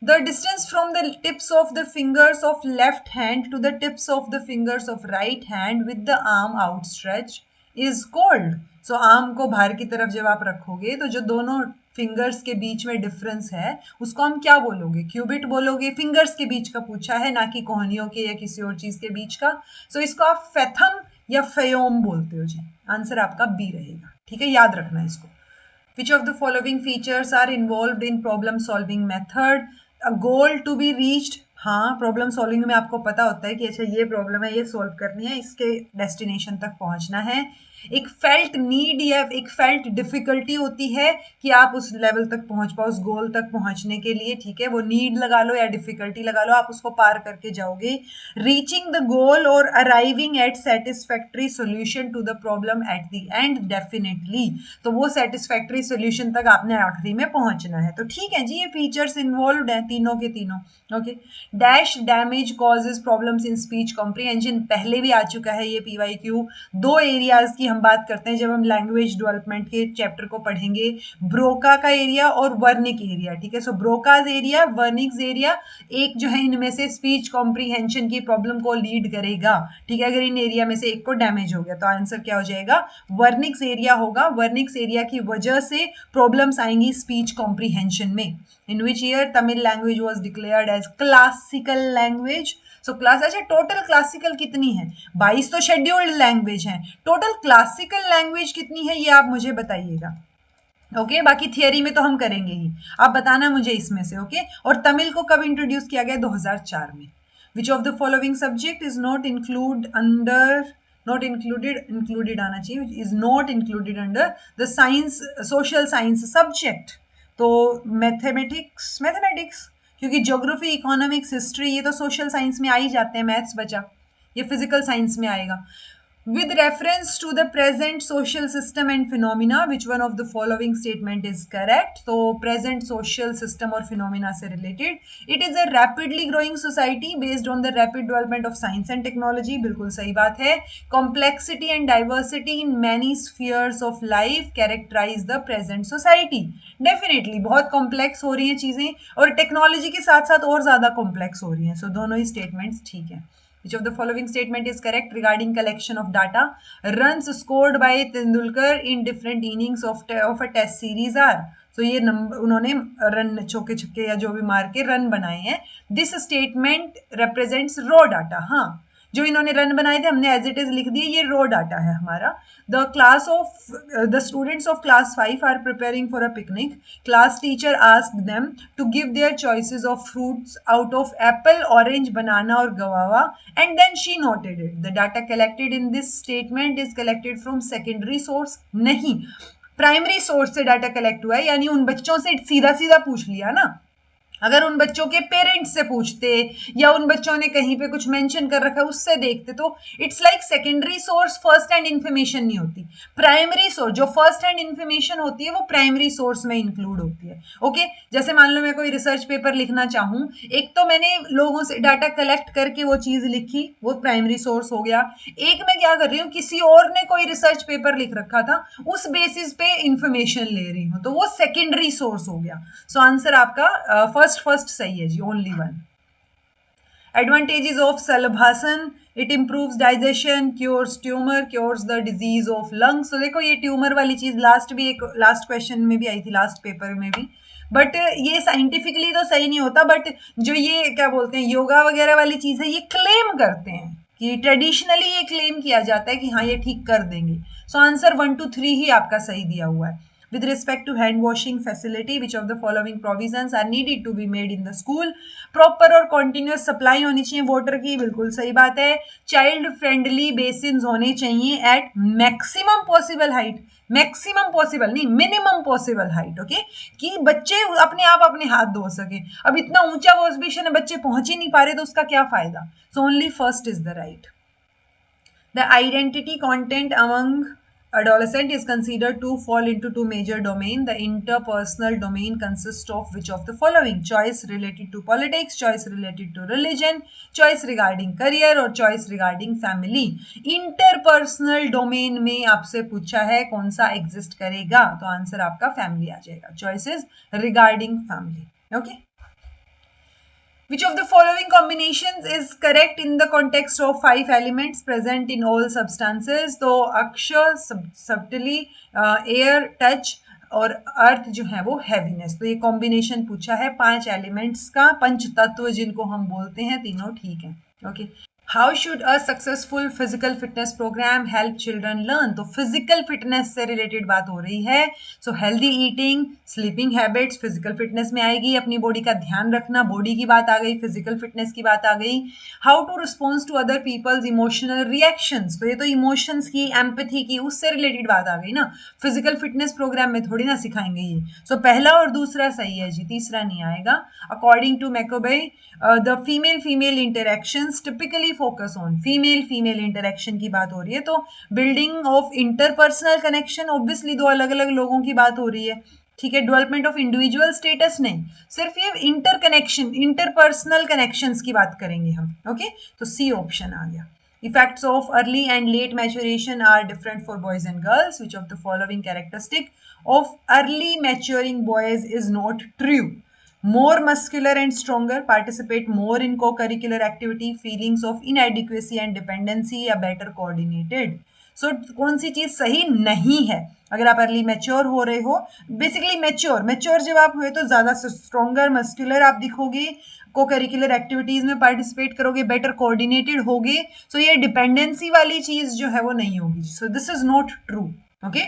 The distance from the tips of the fingers of left hand to the tips of the fingers of right hand with the arm outstretched is called. So arm को बाहर की तरफ जब आप रखोगे तो जो दोनों फिंगर्स के बीच में डिफरेंस है उसको हम क्या बोलोगे? क्यूबिट बोलोगे. फिंगर्स के बीच का पूछा है, ना कि कोहनियों के या किसी और चीज के बीच का. सो इसको आप फेथम या फेयोम बोलते हो जी. आंसर आपका बी रहेगा. ठीक है, याद रखना इसको. Which of the following features are involved in problem solving method? A goal to be reached. हाँ, प्रॉब्लम सॉल्विंग में आपको पता होता है कि अच्छा ये प्रॉब्लम है, ये सॉल्व करनी है, इसके डेस्टिनेशन तक पहुंचना है। एक फेल्ट नीड या एक फेल्ट डिफिकल्टी होती है कि आप उस लेवल तक पहुंच पाओ, उस गोल तक पहुंचने के लिए, ठीक है, वो नीड लगा लो या डिफिकल्टी लगा लो, आप उसको पार करके जाओगे। रीचिंग द गोल और arriving at satisfactory solution to the problem at the end, definitely तो वो सेटिस्फैक्ट्री सोल्यूशन तक आपने आखिरी में पहुंचना है। तो ठीक है जी, ये फीचर्स इन्वॉल्व हैं तीनों के तीनों। Okay, dash damage causes problems in speech comprehension, पहले भी आ चुका है ये पीवाईक्यू। दो एरियाज की हम बात करते हैं जब हम लैंग्वेज डेवलपमेंट के चैप्टर को पढ़ेंगे, ब्रोका का एरिया और वर्निक एरिया, ठीक है। सो ब्रोकाज एरिया, वर्निक्स एरिया, एक जो है इनमें से स्पीच कॉम्प्रीहेंशन की प्रॉब्लम को लीड करेगा, ठीक है। अगर इन एरिया में से एक को डैमेज हो गया तो आंसर क्या हो जाएगा, वर्निक्स एरिया होगा। वर्निक्स एरिया की वजह से प्रॉब्लम्स आएंगी स्पीच कॉम्प्रीहेंशन में। In which year Tamil language was declared as classical language. So class, अच्छा टोटल क्लासिकल कितनी है, 22 तो शेड्यूल्ड लैंग्वेज है, टोटल क्लासिकल लैंग्वेज कितनी है ये आप मुझे बताइएगा। ओके, बाकी थियरी में तो हम करेंगे ही, आप बताना मुझे इसमें से। ओके, और तमिल को कब इंट्रोड्यूस किया गया, 2004 में। विच of the following subject is not include under, not included, included आना चाहिए, is not included under the science, social science subject. तो मैथमेटिक्स, मैथमेटिक्स, क्योंकि ज्योग्राफी, इकोनॉमिक्स, हिस्ट्री ये तो सोशल साइंस में आ ही जाते हैं, मैथ्स बचा, ये फिजिकल साइंस में आएगा। With reference to the present social system and phenomena, which one of the following statement is correct? तो present social system और phenomena से related, it is a rapidly growing society based on the rapid development of science and technology, बिल्कुल सही बात है। Complexity and diversity in many spheres of life characterize the present society. Definitely बहुत complex हो रही हैं चीजें और टेक्नोलॉजी के साथ साथ और ज्यादा complex हो रही हैं। So दोनों ही statements ठीक है। Which of the following statement is correct regarding collection of data? Runs scored by Tendulkar in different innings of a test series are. So ये नंबर उन्होंने रन चौके छक्के या जो भी मार के रन बनाए हैं। This statement represents raw data. हाँ, जो इन्होंने रन बनाए थे हमने एज इट इज लिख दिए, ये रो डाटा है हमारा। The students of class 5 are preparing for a picnic. Class teacher asked them to give their choices of fruits out of apple, orange, banana और guava, and then she noted it. The data collected in this statement is collected from secondary source. नहीं, primary source से data collect हुआ है, यानी उन बच्चों से सीधा सीधा पूछ लिया ना। अगर उन बच्चों के पेरेंट्स से पूछते या उन बच्चों ने कहीं पे कुछ मेंशन कर रखा है उससे देखते तो it's like secondary source first hand information नहीं होती। प्राइमरी सोर्स, जो फर्स्ट हैंड इन्फॉर्मेशन होती है वो प्राइमरी सोर्स में इंक्लूड होती है। ओके, जैसे मान लो मैं कोई रिसर्च पेपर लिखना चाहूँ, एक तो मैंने लोगों से डाटा कलेक्ट करके वो चीज लिखी, वो प्राइमरी सोर्स हो गया। एक मैं क्या कर रही हूँ, किसी और ने कोई रिसर्च पेपर लिख रखा था, उस बेसिस पे इंफॉर्मेशन ले रही हूँ, तो वो सेकेंडरी सोर्स हो गया। सो आंसर आपका फर्स्ट सही है जी, only one. Advantages of Shalabhasana, it improves digestion, cures tumour, cures the disease of lungs. तो देखो ये ट्यूमर वाली चीज लास्ट क्वेश्चन में भी आई थी, लास्ट पेपर में भी, बट ये साइंटिफिकली तो सही नहीं होता, बट जो ये क्या बोलते हैं योगा वगैरह वाली चीज है, ये क्लेम करते हैं कि ट्रेडिशनली ये क्लेम किया जाता है कि हाँ ये ठीक कर देंगे। सो आंसर 1 to 3 ही आपका सही दिया हुआ है। With respect to hand washing facility, which of the following provisions are needed to be made in the school? Proper और continuous supply होनी चाहिए वाटर की, बिल्कुल सही बात है। Child friendly basins होने चाहिए at maximum possible height, maximum possible नहीं, मिनिमम पॉसिबल हाइट। ओके, कि बच्चे अपने आप अपने हाथ धो सके। अब इतना ऊंचा वॉश बेसिन है, बच्चे पहुंच ही नहीं पा रहे तो उसका क्या फायदा। सो only first is the right. The identity content among adolescent is considered to fall into two major domains. The interpersonal domain consists of which of the following? Choice related to politics, choice related to religion, choice regarding career और choice regarding family. Interpersonal domain में आपसे पूछा है कौन सा exist करेगा, तो answer आपका family आ जाएगा। Choices regarding family. Okay. Which of the following combinations is correct in the context of 5 elements present in all substances? तो अक्षर, subtly, air, touch और अर्थ जो है वो हैवीनेस। तो ये कॉम्बिनेशन पूछा है 5 एलिमेंट्स का, पंच तत्व जिनको हम बोलते हैं, तीनों ठीक है। Okay, how should a successful physical fitness programme help children learn, तो फिजिकल फिटनेस से रिलेटेड बात हो रही है. So healthy eating, sleeping habits physical fitness में आएगी. अपनी बॉडी का ध्यान रखना, बॉडी की बात आ गई, फिजिकल फिटनेस की बात आ गई. How to response to other people's emotional reactions, तो ये तो इमोशंस की, एम्पैथी की, उससे रिलेटेड बात आ गई ना. फिजिकल फिटनेस प्रोग्राम में थोड़ी ना सिखाएंगे ये. सो पहला और दूसरा सही है जी, तीसरा नहीं आएगा. According to Maccoby, the female female interactions typically focus on, female female interaction की बात हो रही है, तो building of interpersonal connection, obviously दो अलग अलग लोगों की बात हो रही है. ठीक है, डेवलपमेंट ऑफ इंडिविजुअल स्टेटस नहीं, सिर्फ ये इंटर कनेक्शन, इंटरपर्सनल कनेक्शंस की बात करेंगे हम. ओके, तो सी ऑप्शन आ गया. Effects of early and late maturation are different for boys and girls. Which of the following characteristic of early maturing boys is not true? More muscular and stronger, participate more in co-curricular activity, feelings of inadequacy and dependency, या better coordinated. सो कौन सी चीज सही नहीं है? अगर आप early mature हो रहे हो, बेसिकली मैच्योर जब आप हुए तो ज्यादा स्ट्रॉन्गर मस्कुलर आप दिखोगे, को करिकुलर एक्टिविटीज में पार्टिसिपेट करोगे, बेटर कोऑर्डिनेटेड होगे. सो ये डिपेंडेंसी वाली चीज जो है वो नहीं होगी. सो this is not true. Okay,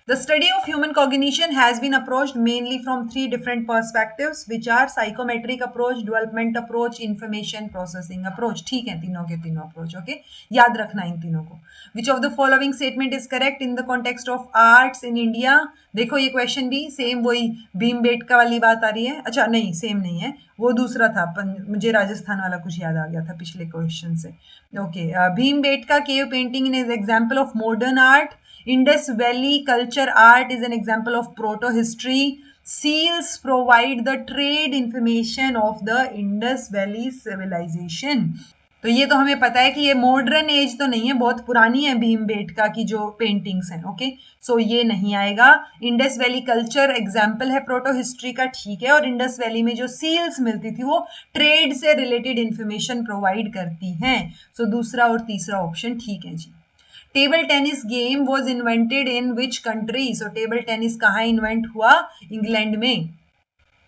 the study of human cognition has been approached mainly from three different perspectives, which are psychometric approach, development approach, information processing approach. ठीक है, तीनों के तीनों approach. Okay, याद रखना इन तीनों को. Which of the following statement is correct in the context of arts in India? देखो ये क्वेश्चन भी सेम वही भीमबेटका वाली बात आ रही है. अच्छा नहीं, सेम नहीं है, वो दूसरा था. मुझे राजस्थान वाला कुछ याद आ गया था पिछले क्वेश्चन से. Okay, Bhimbetka cave painting is example of modern art. Indus Valley culture art is an example of proto-history. Seals provide the trade information of the Indus Valley civilization. तो ये तो हमें पता है कि ये मॉडर्न एज तो नहीं है, बहुत पुरानी है भीमबेटका की जो पेंटिंग्स हैं. ओके, सो ये नहीं आएगा. इंडस वैली कल्चर एग्जाम्पल है प्रोटो हिस्ट्री का, ठीक है, और इंडस वैली में जो सील्स मिलती थी वो ट्रेड से रिलेटेड इंफॉर्मेशन प्रोवाइड करती हैं. सो दूसरा और तीसरा ऑप्शन ठीक है जी. Table tennis game was invented in which country, so table tennis कहाँ इन्वेंट हुआ? इंग्लैंड में.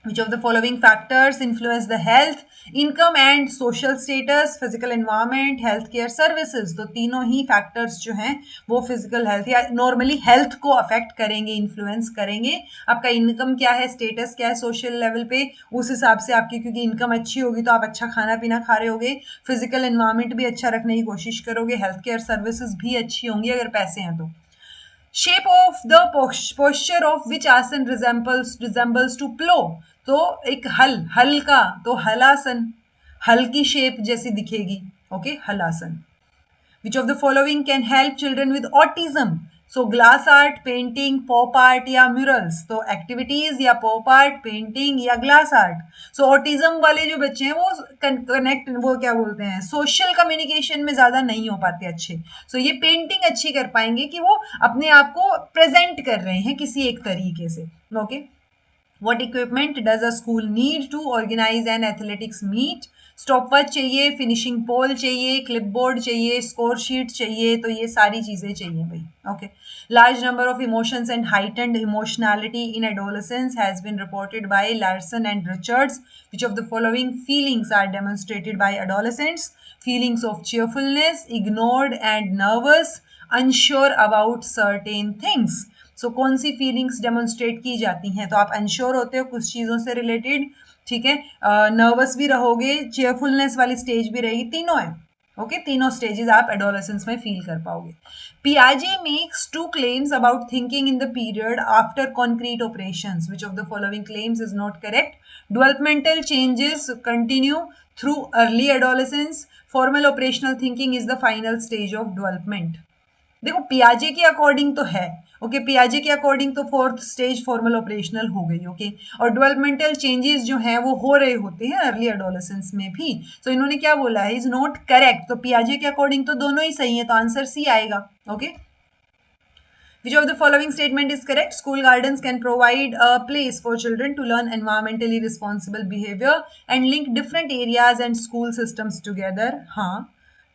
Which of the following factors influence the health, income and social status, physical environment, healthcare services? तो तीनों ही factors जो हैं वो physical health या normally health को affect करेंगे, influence करेंगे. आपका income क्या है, status क्या है social level पे, उस हिसाब से आपकी, क्योंकि income अच्छी होगी तो आप अच्छा खाना पीना खा रहे होगे, physical environment भी अच्छा रखने की कोशिश करोगे, healthcare services भी अच्छी होंगी अगर पैसे हैं तो. Shape of the posture of which आसन रिजेंबल्स टू प्लो, तो एक हल का तो हलासन, हल की शेप जैसी दिखेगी. Okay, halasana. Which of the following can help children with autism? So glass art, painting, pop art या म्यूरल्स? तो एक्टिविटीज या पॉप आर्ट, पेंटिंग या ग्लास आर्ट. सो ऑटिज्म वाले जो बच्चे हैं वो कनेक्ट, वो क्या बोलते हैं, सोशल कम्युनिकेशन में ज्यादा नहीं हो पाते अच्छे. सो ये पेंटिंग अच्छी कर पाएंगे कि वो अपने आप को प्रेजेंट कर रहे हैं किसी एक तरीके से. Okay, What equipment does a school need to organize an athletics meet? Stopwatch चाहिए, फिनिशिंग पोल चाहिए, क्लिपबोर्ड चाहिए, स्कोर शीट चाहिए, तो ये सारी चीजें चाहिए भाई. Okay, large number of emotions and heightened emotionality in adolescence has been reported by Larson and Richards. Which of the following feelings are demonstrated by adolescents? Feelings of cheerfulness, ignored and nervous, unsure about certain things. सो कौन सी feelings demonstrate की जाती हैं? तो आप unsure होते हो कुछ चीज़ों से रिलेटेड, ठीक है, नर्वस भी रहोगे, चेयरफुलनेस वाली स्टेज भी रहेगी, तीनों है. ओके, तीनों स्टेजेस आप एडोलेसेंस में फील कर पाओगे. पियाजे makes two claims about thinking in the period after concrete operations. Which of the following claims is not correct? Developmental changes continue through early adolescence. Formal operational thinking is the final stage of development. देखो पियाजे के according तो है. Okay, पियाजे के according तो fourth stage formal operational हो गई. Okay, और डेवलपमेंटल चेंजेस जो हैं वो हो रहे होते हैं अर्ली एडोलेसेंस में भी. सो इन्होंने क्या बोला है, इज नॉट करेक्ट. तो पियाजे के अकॉर्डिंग तो दोनों ही सही है, तो आंसर सी आएगा. Okay, which of the following statement is correct? School gardens can provide a place for children to learn environmentally responsible behavior and link different areas and school systems together. हाँ,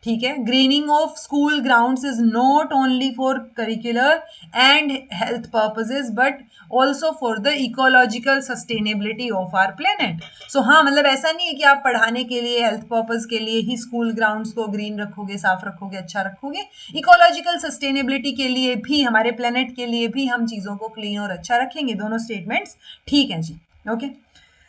ठीक है। Greening of school grounds is not only for curricular and health purposes but also for the ecological sustainability of our planet. So हाँ, मतलब ऐसा नहीं है कि आप पढ़ाने के लिए, हेल्थ पर्पज के लिए ही स्कूल ग्राउंड्स को ग्रीन रखोगे, साफ रखोगे, अच्छा रखोगे। इकोलॉजिकल सस्टेनेबिलिटी के लिए भी, हमारे प्लेनेट के लिए भी हम चीजों को क्लीन और अच्छा रखेंगे। दोनों स्टेटमेंट्स ठीक है जी। Okay.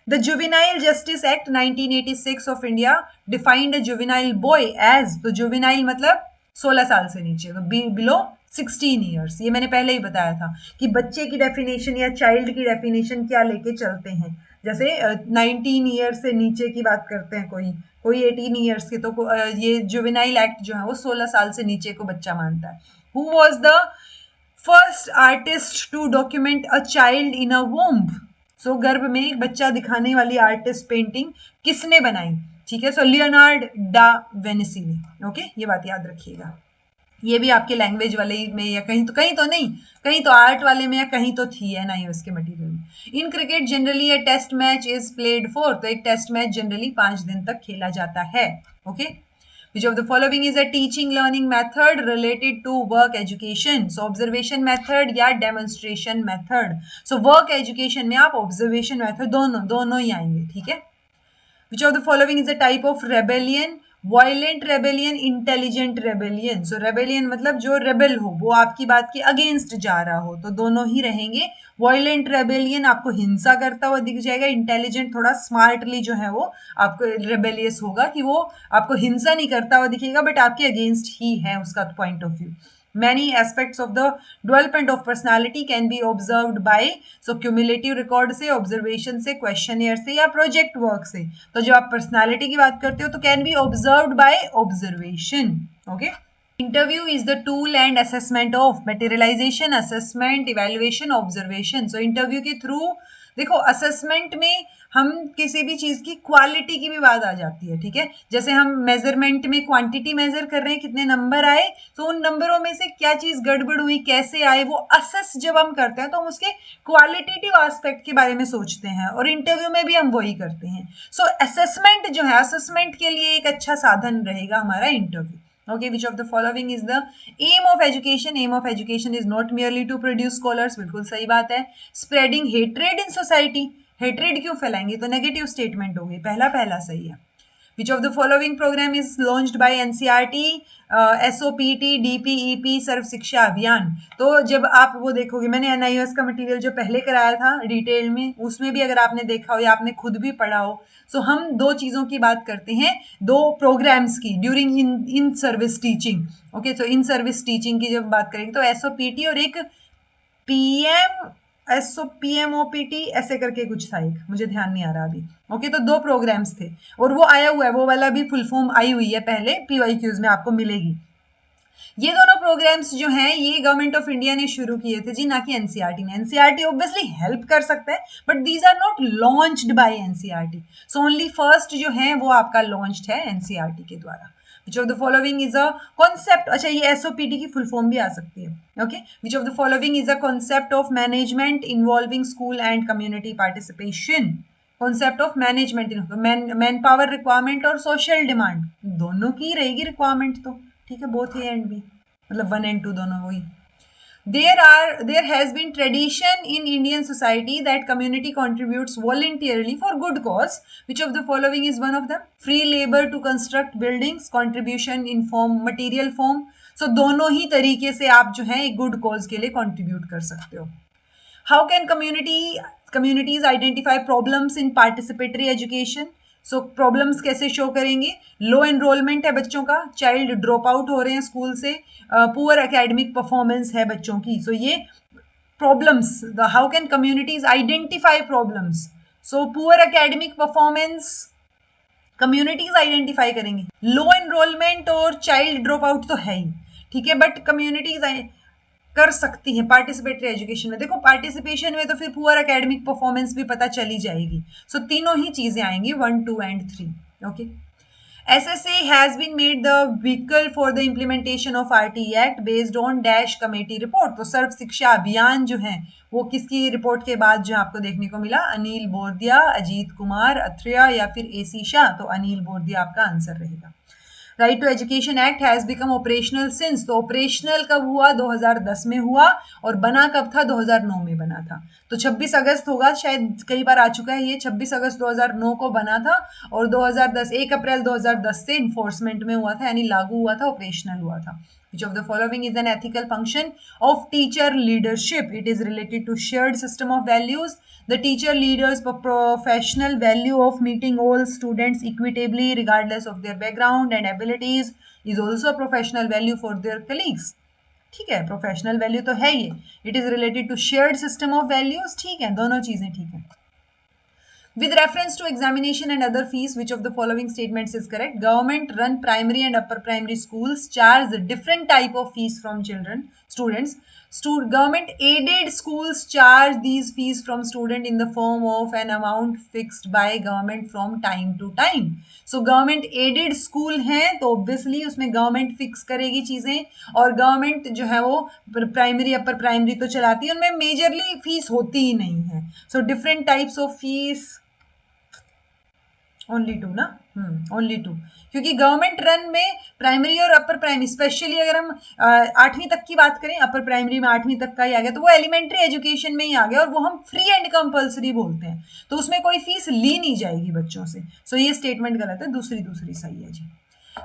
The Juvenile Justice Act 1986 of India defined a juvenile boy as, तो juvenile मतलब 16 साल से नीचे, तो below 16 years। ये मैंने पहले ही बताया था कि बच्चे की डेफिनेशन या चाइल्ड की डेफिनेशन क्या लेके चलते हैं। जैसे 19 ईयर्स से नीचे की बात करते हैं, कोई 18 ईयर्स के, तो ये जुवेनाइल एक्ट जो है वो 16 साल से नीचे को बच्चा मानता है। Who was the first artist to document a child in a womb? सो गर्भ में एक बच्चा दिखाने वाली आर्टिस्ट पेंटिंग किसने बनाई? ठीक है, सो लियोनार्ड डा वेनिसी ने। ओके, ये बात याद रखिएगा। ये भी आपके लैंग्वेज वाले में या कहीं तो नहीं, कहीं तो आर्ट वाले में या कहीं तो थी है ना उसके मटेरियल में। In cricket generally a test match is played for, तो एक टेस्ट मैच जनरली 5 दिन तक खेला जाता है। Okay. Which of the following is a teaching learning method related to work education? So observation method या demonstration method. So work education में आप observation method दोनों ही आएंगे, ठीक है। Which of the following is a type of rebellion? Violent rebellion, intelligent rebellion. So rebellion मतलब जो rebel हो, वो आपकी बात के against जा रहा हो, तो दोनों ही रहेंगे। Violent rebellion आपको हिंसा करता हुआ दिख जाएगा, intelligent थोड़ा smartly जो है वो आपको rebellious होगा, कि वो आपको हिंसा नहीं करता हुआ दिखेगा बट आपके against ही है उसका point of view। Many aspects of the development of personality can be observed by, so cumulative record से, observation से, questionnaire से या project work से। तो जब आप personality की बात करते हो तो can be observed by observation। okay? Interview is the tool and assessment of materialization, assessment, evaluation, observation। so interview के through देखो, असेसमेंट में हम किसी भी चीज की क्वालिटी की भी बात आ जाती है, ठीक है। जैसे हम मेजरमेंट में क्वांटिटी मेजर कर रहे हैं, कितने नंबर आए, तो उन नंबरों में से क्या चीज गड़बड़ हुई, कैसे आए, वो असेस जब हम करते हैं तो हम उसके क्वालिटेटिव एस्पेक्ट के बारे में सोचते हैं, और इंटरव्यू में भी हम वही करते हैं। सो असेसमेंट जो है, असेसमेंट के लिए एक अच्छा साधन रहेगा हमारा interview. Okay, which of the following is the aim of education? Aim of education is not merely to produce scholars, बिल्कुल सही बात है। Spreading hatred in society, hatred क्यों फैलाएंगे, तो नेगेटिव स्टेटमेंट होगी, पहला सही है। Which of the following program is launched by NCERT, SOPT, DPEP, सर्व शिक्षा अभियान? तो जब आप वो देखोगे, मैंने NIOS का मटेरियल जो पहले कराया था डिटेल में, उसमें भी अगर आपने देखा हो या आपने खुद भी पढ़ा हो, सो हम दो चीजों की बात करते हैं, दो प्रोग्राम्स की, during in service teaching. Okay, so in service teaching की जब बात करेंगे तो SOPT और एक PMOPT ऐसे करके कुछ था, एक मुझे ध्यान नहीं आ रहा अभी। ओके, तो दो प्रोग्राम्स थे और वो आया हुआ है, वो वाला भी फुल फॉर्म आई हुई है पहले, PYQs में आपको मिलेगी। ये दोनों प्रोग्राम्स जो हैं ये गवर्नमेंट ऑफ इंडिया ने शुरू किए थे जी, ना कि एनसीईआरटी ने। एनसीईआरटी ऑब्वियसली हेल्प कर सकता है but these are not launched by NCERT. So only first जो है वो आपका लॉन्च्ड है एनसीईआरटी के द्वारा। Which of the following is a concept? अच्छा, ये SOPT की फुल फॉर्म भी आ सकती है। Okay, which of the following is a concept of management involving school and community participation? Concept of management, man power requirement और social demand, दोनों की रहेगी रिक्वायरमेंट तो, ठीक है, बोथ ए एंड बी, मतलब 1 and 2 दोनों वही। There has been tradition in Indian society that community contributes voluntarily for good cause. Which of the following is one of them? Free labor to construct buildings, contribution in form, material form. So दोनों ही तरीके से आप जो है एक good cause के लिए contribute कर सकते हो। How can communities identify problems in participatory education? So problems कैसे शो करेंगे? लो एनरोलमेंट है बच्चों का, चाइल्ड ड्रॉप आउट हो रहे हैं स्कूल से, पुअर एकेडमिक परफॉर्मेंस है बच्चों की। सो ये problems, how can communities identify problems? So poor academic performance communities identify करेंगे, लो एनरोलमेंट और चाइल्ड ड्रॉप आउट तो है ही, ठीक है, बट कम्युनिटीज कर सकती है पार्टिसिपेटरी एजुकेशन में। देखो पार्टिसिपेशन में तो फिर पुअर एकेडमिक परफॉर्मेंस भी पता चली जाएगी। सो तीनों ही चीजें आएंगी, 1, 2 and 3। Okay, SSA has been made the vehicle for the implementation of RT Act based on dash committee report. तो सर्व शिक्षा अभियान जो है वो किसकी रिपोर्ट के बाद जो आपको देखने को मिला? अनिल बोरदिया, अजीत कुमार अथरिया या फिर AC शाह? तो अनिल बोरदिया आपका आंसर रहेगा। Right to education act has become operational since, तो ऑपरेशनल कब हुआ? 2010 में हुआ, और बना कब था? 2009 में बना था। तो 26 अगस्त होगा, शायद कई बार आ चुका है ये, 26 अगस्त 2009 को बना था, और 2010 1 अप्रैल 2010 से इन्फोर्समेंट में हुआ था, यानी लागू हुआ था, ऑपरेशनल हुआ था। Which of the following is an ethical function of teacher leadership? It is related to shared system of values. The teacher leaders professional value of meeting all students equitably regardless of their background and abilities is also a professional value for their colleagues. ठीक है, professional value तो है ये. It is related to shared system of values. ठीक है, दोनों चीजें ठीक है. With reference to examination and other fees, which of the following statements is correct? Government run primary and upper primary schools charge different type of fees from students. Government aided schools charge these fees from student in the form of an amount fixed by government from time to time. So government aided school है तो obviously उसमें government fix करेगी चीजें, और government जो है वो primary upper primary तो चलाती है, उनमें majorly fees होती ही नहीं है. So different types of fees only two ना, ओनली टू, क्योंकि गवर्नमेंट रन में प्राइमरी और अपर प्राइमरी, स्पेशली अगर हम 8वीं तक की बात करें, अपर प्राइमरी में 8वीं तक का ही आ गया, तो वो एलिमेंट्री एजुकेशन में ही आ गया, और वो हम फ्री एंड कंपल्सरी बोलते हैं, तो उसमें कोई फीस ली नहीं जाएगी बच्चों से. सो ये स्टेटमेंट गलत है, दूसरी सही है जी.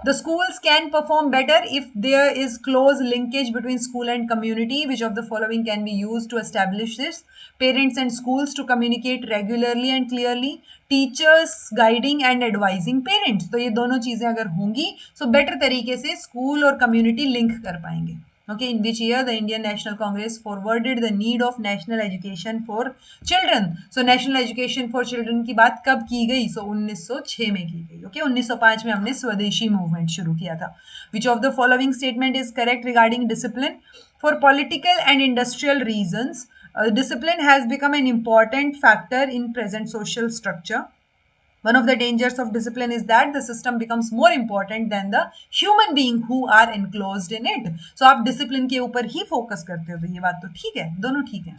The schools can perform better if there is close linkage between school and community. Which of the following can be used to establish this? Parents and schools to communicate regularly and clearly. Teachers guiding and advising parents. तो ये दोनों चीजें अगर होंगी तो better तरीके से school और कम्युनिटी लिंक कर पाएंगे. Okay, in which year the Indian National Congress forwarded the need of national education for children? So national education for children की बात कब की गई? So 1906 में की गई. Okay, 1905 में हमने स्वदेशी मूवमेंट शुरू किया था. Which of the following statement is correct regarding discipline? For political and industrial reasons, discipline has become an important factor in present social structure. One of the dangers of discipline is that the system becomes more important than the human being who are enclosed in it. So आप discipline के ऊपर ही focus करते हो, तो ये बात तो ठीक है, दोनों ठीक है.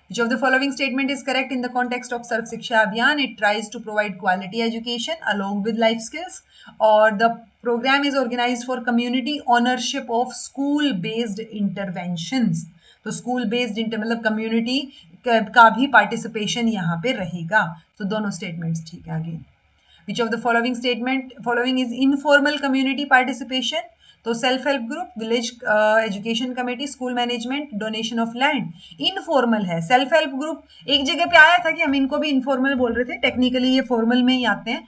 Which of the following statement is correct in the context of Sarv Shiksha Abhiyan? It tries to provide quality education along with life skills, or the program is organized for community ownership of school-based interventions. तो school based मतलब community का भी participation यहाँ पे रहेगा. तो दोनों statements ठीक है. Again, which of the following is informal community participation? तो self help group, village education committee, school management, donation of land. Informal है. सेल्फ हेल्प ग्रुप एक जगह पे आया था कि हम इनको भी इनफॉर्मल बोल रहे थे, टेक्निकली ये फॉर्मल में ही आते हैं.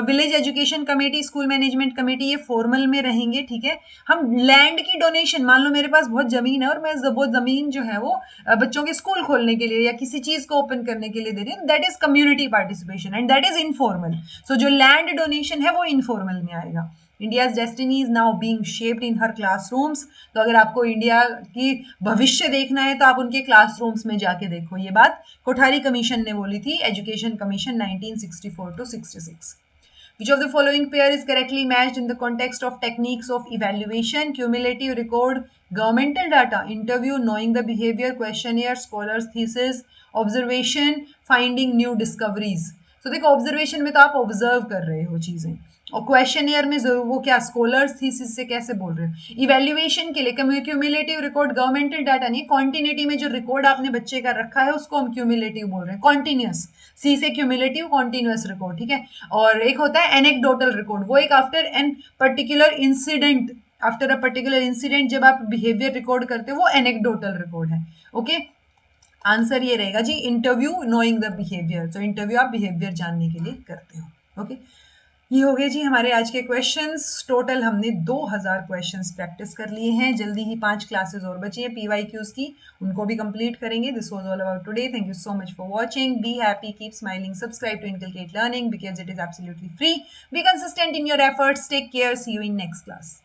Village education committee, school management committee, ये फॉर्मल में रहेंगे. ठीक है. हम लैंड की डोनेशन, मान लो मेरे पास बहुत जमीन है और मैं वो जमीन जो है वो बच्चों के स्कूल खोलने के लिए या किसी चीज को ओपन करने के लिए दे रही हूँ, that is community participation and that is informal. So जो लैंड डोनेशन है वो इनफॉर्मल में आएगा. India's destiny is now being shaped in her classrooms. तो अगर आपको इंडिया की भविष्य देखना है तो आप उनके क्लासरूम्स में जाके देखो. ये बात कोठारी कमीशन ने बोली थी, education commission 1964 to 66. Which of the following pair is correctly matched in the context of techniques of evaluation? Cumulative record, governmental data, interview, knowing the behavior, questionnaire, scholars thesis, observation, finding new discoveries. So देखो observation में तो आप observe कर रहे हो चीजें, और questionnaire में जरूर वो क्या स्कॉलर्स थीसिस से कैसे बोल रहे हो. इवैल्यूएशन के लिए क्यूमुलेटिव रिकॉर्ड, गवर्नमेंटल डाटा नहीं, कॉन्टिन्यूटी में जो रिकॉर्ड आपने बच्चे का रखा है उसको हम क्यूमुलेटिव बोल रहे हैं. कॉन्टिन्यूस, सी से क्यूमुलेटिव, कॉन्टिन्यूस रिकॉर्ड. ठीक है. और एक होता है एनेक्डोटल रिकॉर्ड, वो एक after an particular incident, after a particular incident जब आप बिहेवियर रिकॉर्ड करते हो वो एनेक्डोटल रिकॉर्ड है. ओके. आंसर ये रहेगा जी इंटरव्यू, नोइंग द बिहेवियर. तो इंटरव्यू आप बिहेवियर जानने के लिए करते हो. ओके. ये हो गए जी हमारे आज के क्वेश्चंस. टोटल हमने 2000 क्वेश्चंस प्रैक्टिस कर लिए हैं. जल्दी ही 5 क्लासेस और बची हैं PYQs की, उनको भी कंप्लीट करेंगे. This was all about today. Thank you so much for watching. Be happy, keep smiling, subscribe to inculcate learning because it is absolutely free. Be consistent in your efforts. Take care. See you in next class.